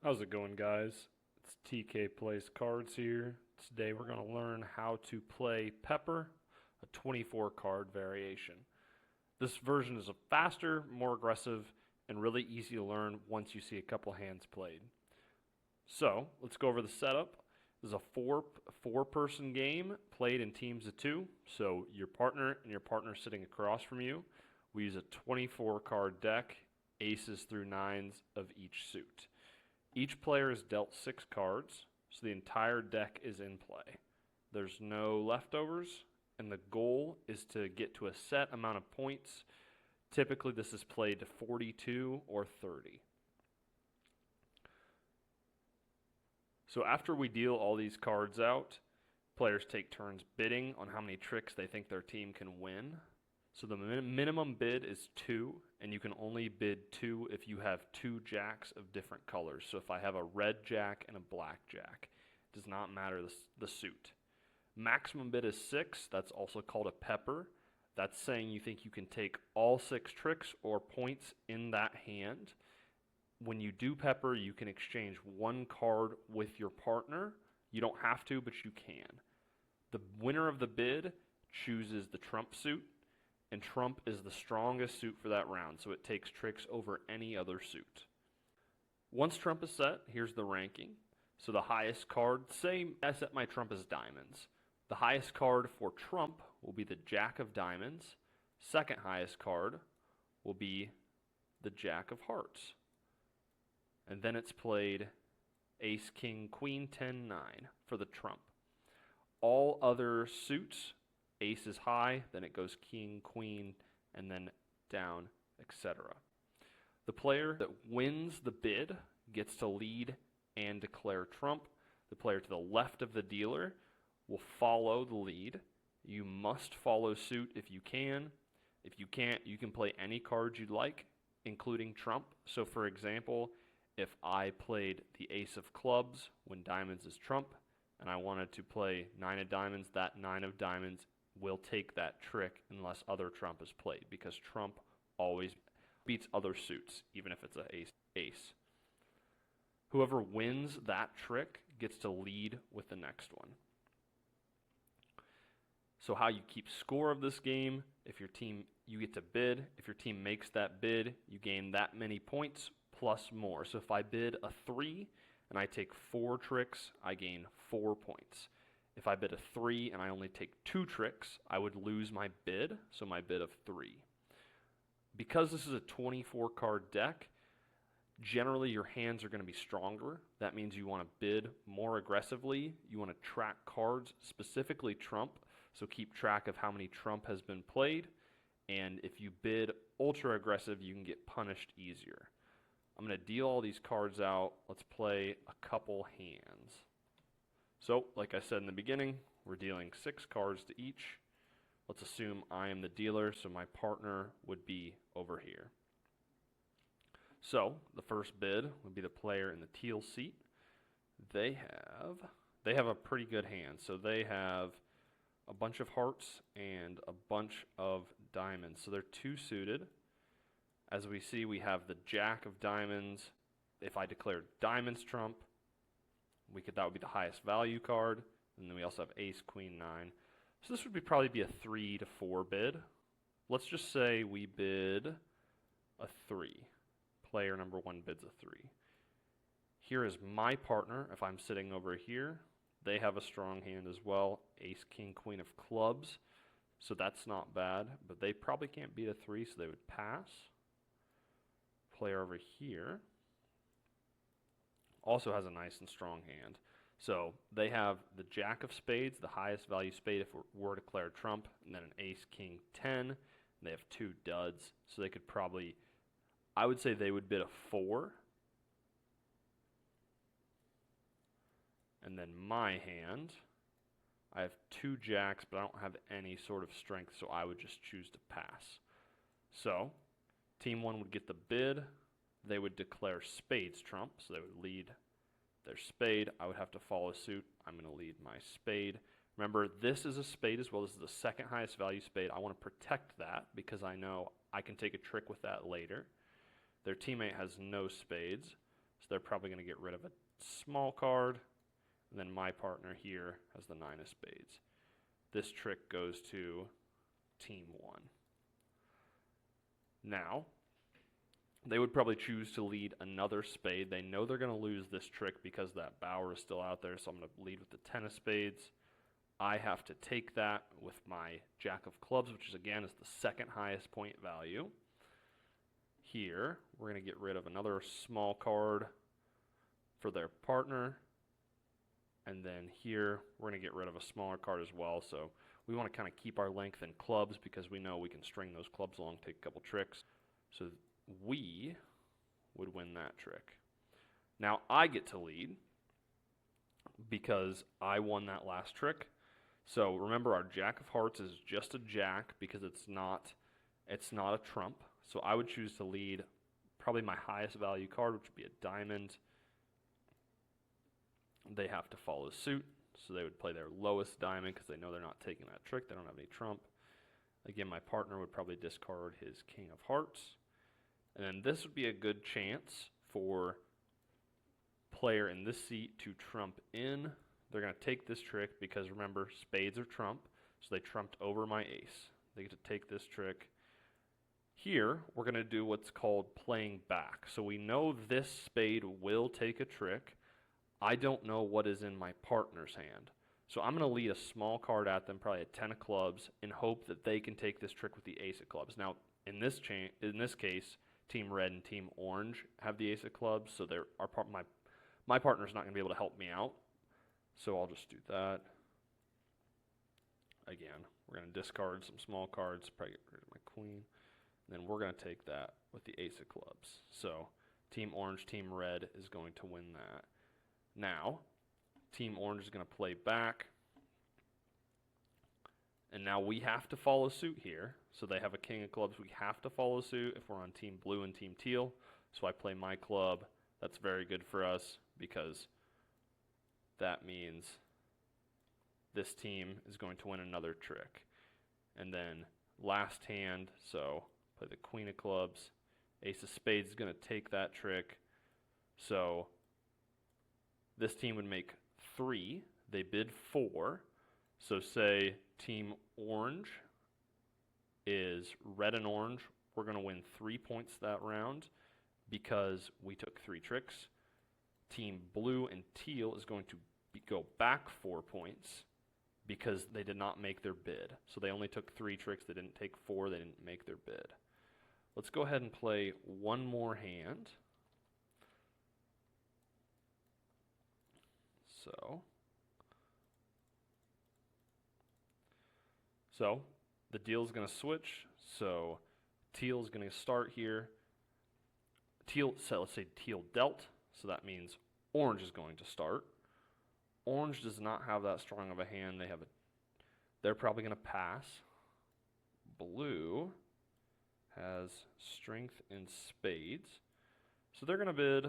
How's it going, guys? It's TK Plays Cards here. Today we're going to learn how to play Pepper, a 24 card variation. This version is a faster, more aggressive, and really easy to learn once you see a couple hands played. So, let's go over the setup. This is a four-person game played in teams of two. So, your partner and your partner sitting across from you. We use a 24 card deck, aces through nines of each suit. Each player is dealt 6 cards, so the entire deck is in play. There's no leftovers, and the goal is to get to a set amount of points. Typically, this is played to 42 or 30. So after we deal all these cards out, players take turns bidding on how many tricks they think their team can win. So the minimum bid is 2, and you can only bid 2 if you have 2 jacks of different colors. So if I have a red jack and a black jack, it does not matter the suit. Maximum bid is 6. That's also called a pepper. That's saying you think you can take all 6 tricks or points in that hand. When you do pepper, you can exchange 1 card with your partner. You don't have to, but you can. The winner of the bid chooses the trump suit, and trump is the strongest suit for that round, so it takes tricks over any other suit. Once trump is set, here's the ranking. So the highest card, say I set my trump as diamonds. The highest card for trump will be the jack of diamonds. Second highest card will be the jack of hearts. And then it's played ace, king, queen, 10, 9 for the trump. All other suits, ace is high, then it goes king, queen, and then down, etc. The player that wins the bid gets to lead and declare trump. The player to the left of the dealer will follow the lead. You must follow suit if you can. If you can't, you can play any card you'd like, including trump. So for example, if I played the ace of clubs when diamonds is trump, and I wanted to play 9 of diamonds, that 9 of diamonds will take that trick unless other trump is played, because trump always beats other suits, even if it's an ace. Whoever wins that trick gets to lead with the next one. So how you keep score of this game, if your team, you get to bid. If your team makes that bid, you gain that many points plus more. So if I bid a 3 and I take 4 tricks, I gain 4 points. If I bid a 3 and I only take 2 tricks, I would lose my bid, so my bid of 3. Because this is a 24 card deck, generally your hands are going to be stronger. That means you want to bid more aggressively. You want to track cards, specifically trump, so keep track of how many trump has been played. And if you bid ultra aggressive, you can get punished easier. I'm going to deal all these cards out. Let's play a couple hands. So, like I said in the beginning, we're dealing 6 cards to each. Let's assume I am the dealer, so my partner would be over here. So, the first bid would be the player in the teal seat. They have a pretty good hand. So they have a bunch of hearts and a bunch of diamonds. So they're 2 suited. As we see, we have the jack of diamonds. If I declare diamonds trump, that would be the highest value card. And then we also have ace, queen, 9. So this would probably be a 3 to 4 bid. Let's just say we bid a 3. Player number 1 bids a 3. Here is my partner. If I'm sitting over here, they have a strong hand as well. Ace, king, queen of clubs. So that's not bad, but they probably can't beat a 3, so they would pass. Player over here also has a nice and strong hand. So they have the jack of spades, the highest value spade if it were declared trump, and then an ace, king, 10. And they have 2 duds, so they could probably, I would say they would bid a 4. And then my hand, I have 2 jacks, but I don't have any sort of strength, so I would just choose to pass. So team 1 would get the bid. They would declare spades trump, so they would lead their spade. I would have to follow suit. I'm going to lead my spade. Remember, this is a spade as well. This is the second highest value spade. I want to protect that because I know I can take a trick with that later. Their teammate has no spades, So they're probably going to get rid of a small card. And then my partner here has the 9 of spades. This trick goes to team 1. Now, they would probably choose to lead another spade. They know they're going to lose this trick because that bower is still out there, so I'm going to lead with the 10 of spades. I have to take that with my jack of clubs, which is, again, is the second highest point value. Here, we're going to get rid of another small card for their partner. And then here, we're going to get rid of a smaller card as well. So we want to kind of keep our length in clubs because we know we can string those clubs along, take a couple tricks. So we would win that trick. Now I get to lead because I won that last trick. So remember, our jack of hearts is just a jack because it's not a trump. So I would choose to lead probably my highest value card, which would be a diamond. They have to follow suit, so they would play their lowest diamond because they know they're not taking that trick. They don't have any trump. Again, my partner would probably discard his king of hearts. And then this would be a good chance for player in this seat to trump in. They're going to take this trick because, remember, spades are trump, so they trumped over my ace. They get to take this trick. Here, we're going to do what's called playing back. So we know this spade will take a trick. I don't know what is in my partner's hand. So I'm going to lead a small card at them, probably a 10 of clubs, and hope that they can take this trick with the ace of clubs. Now, in this case, Team Red and Team Orange have the ace of clubs, so my partner's not going to be able to help me out. So I'll just do that. Again, we're going to discard some small cards, probably get rid of my queen. And then we're going to take that with the ace of clubs. So Team Orange, Team Red is going to win that. Now, Team Orange is going to play back. And now we have to follow suit here. So they have a king of clubs. We have to follow suit if we're on Team Blue and Team Teal. So I play my club. That's very good for us because that means this team is going to win another trick. And then last hand, so play the queen of clubs. Ace of spades is going to take that trick. So this team would make 3. They bid 4. So say Team Orange is red and orange. We're going to win 3 points that round because we took 3 tricks. Team Blue and Teal is going to go back 4 points because they did not make their bid. So they only took 3 tricks. They didn't take 4. They didn't make their bid. Let's go ahead and play one more hand. So the deal is going to switch. So Teal is going to start here. So let's say Teal dealt. So that means Orange is going to start. Orange does not have that strong of a hand. They're probably going to pass. Blue has strength in spades. So they're going to bid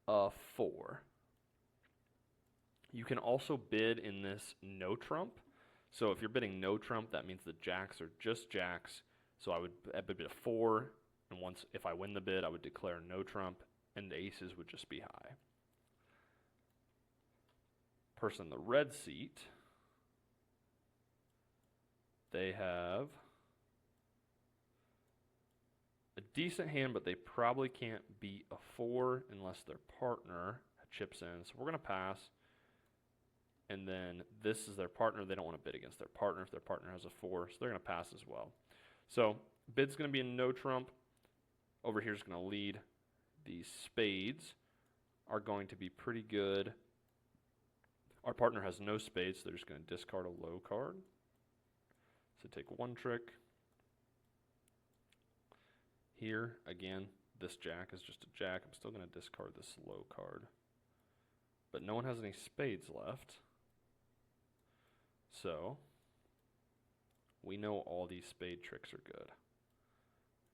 a 4. You can also bid in this no trump. So if you're bidding no trump, that means the jacks are just jacks. So I would bid a 4, and if I win the bid, I would declare no trump, and the aces would just be high. Person in the red seat, they have a decent hand, but they probably can't beat a 4 unless their partner chips in. So we're going to pass. And then this is their partner. They don't want to bid against their partner if their partner has a 4, so they're going to pass as well. So bid's going to be a no trump. Over here is going to lead. These spades are going to be pretty good. Our partner has no spades, so they're just going to discard a low card. So take 1 trick. Here, again, this jack is just a jack. I'm still going to discard this low card. But no one has any spades left. So we know all these spade tricks are good.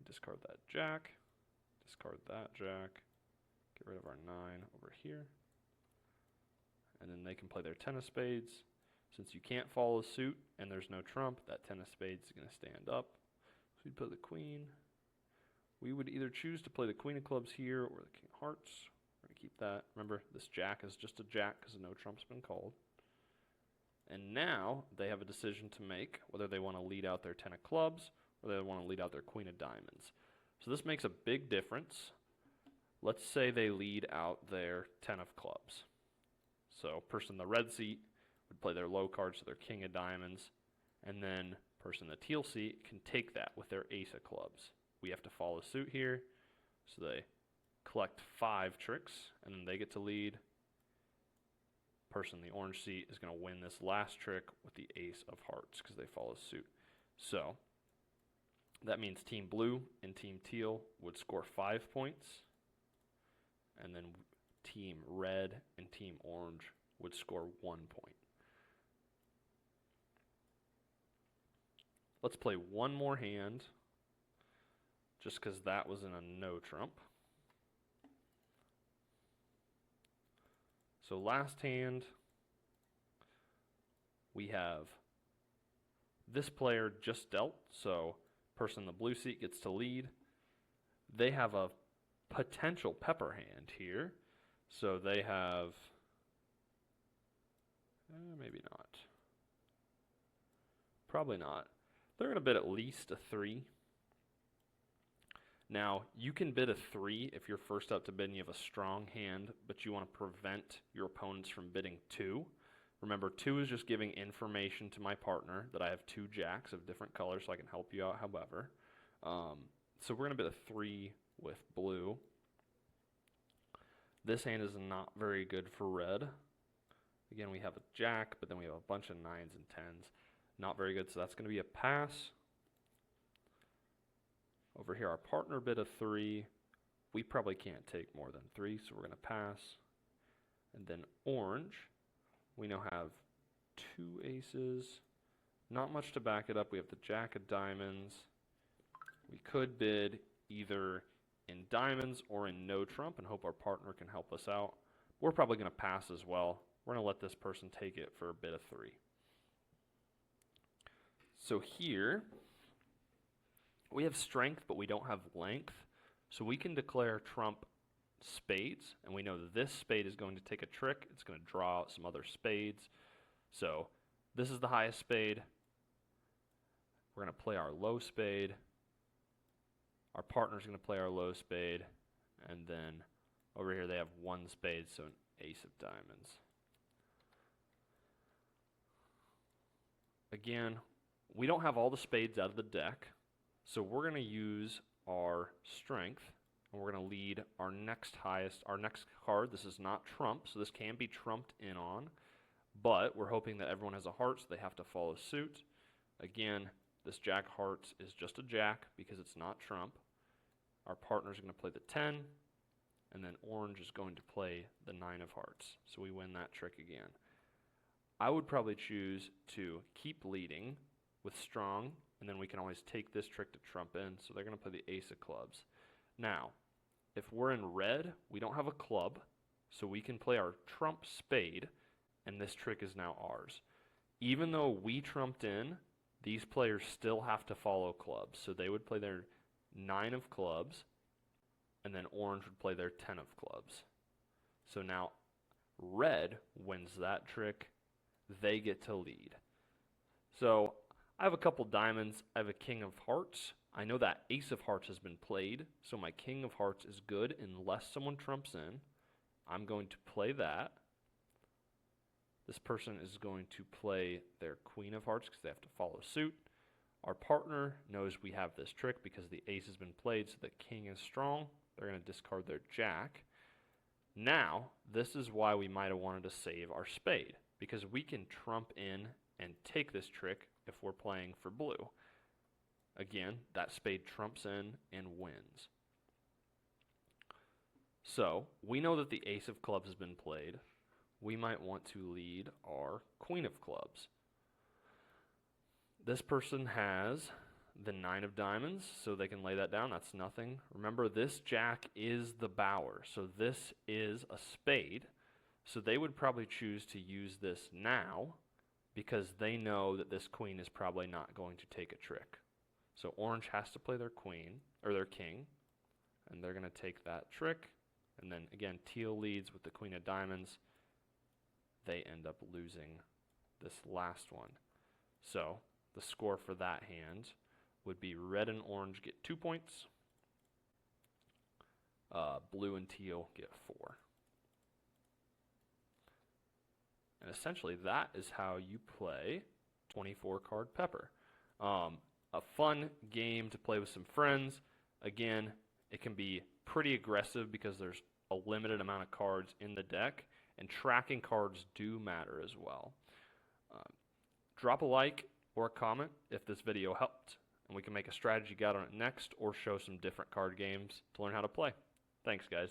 Discard that jack. Discard that jack. Get rid of our 9 over here. And then they can play their 10 of spades. Since you can't follow suit and there's no trump, that 10 of spades is going to stand up. So we put the queen. We would either choose to play the queen of clubs here or the king of hearts. We're going to keep that. Remember, this jack is just a jack because no trump's been called. And now they have a decision to make whether they want to lead out their 10 of clubs or they want to lead out their queen of diamonds. So this makes a big difference. Let's say they lead out their 10 of clubs. So person in the red seat would play their low card, so their king of diamonds, and then person in the teal seat can take that with their ace of clubs. We have to follow suit here, so they collect 5 tricks, and then they get to lead. Person in the orange seat is going to win this last trick with the ace of hearts because they follow suit. So that means team blue and team teal would score 5 points, and then team red and team orange would score 1 point. Let's play one more hand, just because that was in a no trump. So last hand, we have this player just dealt, so person in the blue seat gets to lead. They have a potential pepper hand here, so they have, maybe not, probably not. They're going to bid at least a 3. Now, you can bid a 3 if you're first up to bid and you have a strong hand, but you want to prevent your opponents from bidding 2. Remember, 2 is just giving information to my partner that I have 2 jacks of different colors, so I can help you out however. So we're going to bid a 3 with blue. This hand is not very good for red. Again, we have a jack, but then we have a bunch of 9s and 10s. Not very good, so that's going to be a pass. Over here, our partner bid a 3. We probably can't take more than 3, so we're going to pass. And then orange, we now have 2 aces. Not much to back it up. We have the jack of diamonds. We could bid either in diamonds or in no trump and hope our partner can help us out. We're probably going to pass as well. We're going to let this person take it for a bid of 3. So here, we have strength, but we don't have length. So we can declare trump spades, and we know that this spade is going to take a trick. It's going to draw out some other spades. So this is the highest spade. We're going to play our low spade. Our partner's going to play our low spade. And then over here they have 1 spade, so an ace of diamonds. Again, we don't have all the spades out of the deck, so we're going to use our strength, and we're going to lead our next card. This is not trump, so this can be trumped in on, but we're hoping that everyone has a heart, so they have to follow suit. Again, this jack of hearts is just a jack because it's not trump. Our partner's going to play the 10, and then orange is going to play the 9 of hearts, so we win that trick again. I would probably choose to keep leading with strong, and then we can always take this trick to trump in, so they're going to play the ace of clubs. Now, if we're in red, we don't have a club, so we can play our trump spade, and this trick is now ours. Even though we trumped in, these players still have to follow clubs, so they would play their 9 of clubs, and then orange would play their 10 of clubs. So now red wins that trick. They get to lead. So I have a couple diamonds. I have a king of hearts. I know that ace of hearts has been played, so my king of hearts is good unless someone trumps in. I'm going to play that. This person is going to play their queen of hearts because they have to follow suit. Our partner knows we have this trick because the ace has been played, so the king is strong. They're going to discard their jack. Now, this is why we might have wanted to save our spade, because we can trump in and take this trick if we're playing for blue. Again, that spade trumps in and wins. So, we know that the ace of clubs has been played. We might want to lead our queen of clubs. This person has the 9 of diamonds, so they can lay that down. That's nothing. Remember, this jack is the bower, so this is a spade. So they would probably choose to use this now because they know that this queen is probably not going to take a trick. So orange has to play their queen, or their king, and they're going to take that trick, And then again, teal leads with the queen of diamonds. They end up losing this last one. So the score for that hand would be red and orange get 2 points. Blue and teal get 4. And essentially that is how you play 24 card Pepper. A fun game to play with some friends. Again, it can be pretty aggressive because there's a limited amount of cards in the deck, and tracking cards do matter as well. Drop a like or a comment if this video helped, and we can make a strategy guide on it next or show some different card games to learn how to play. Thanks, guys.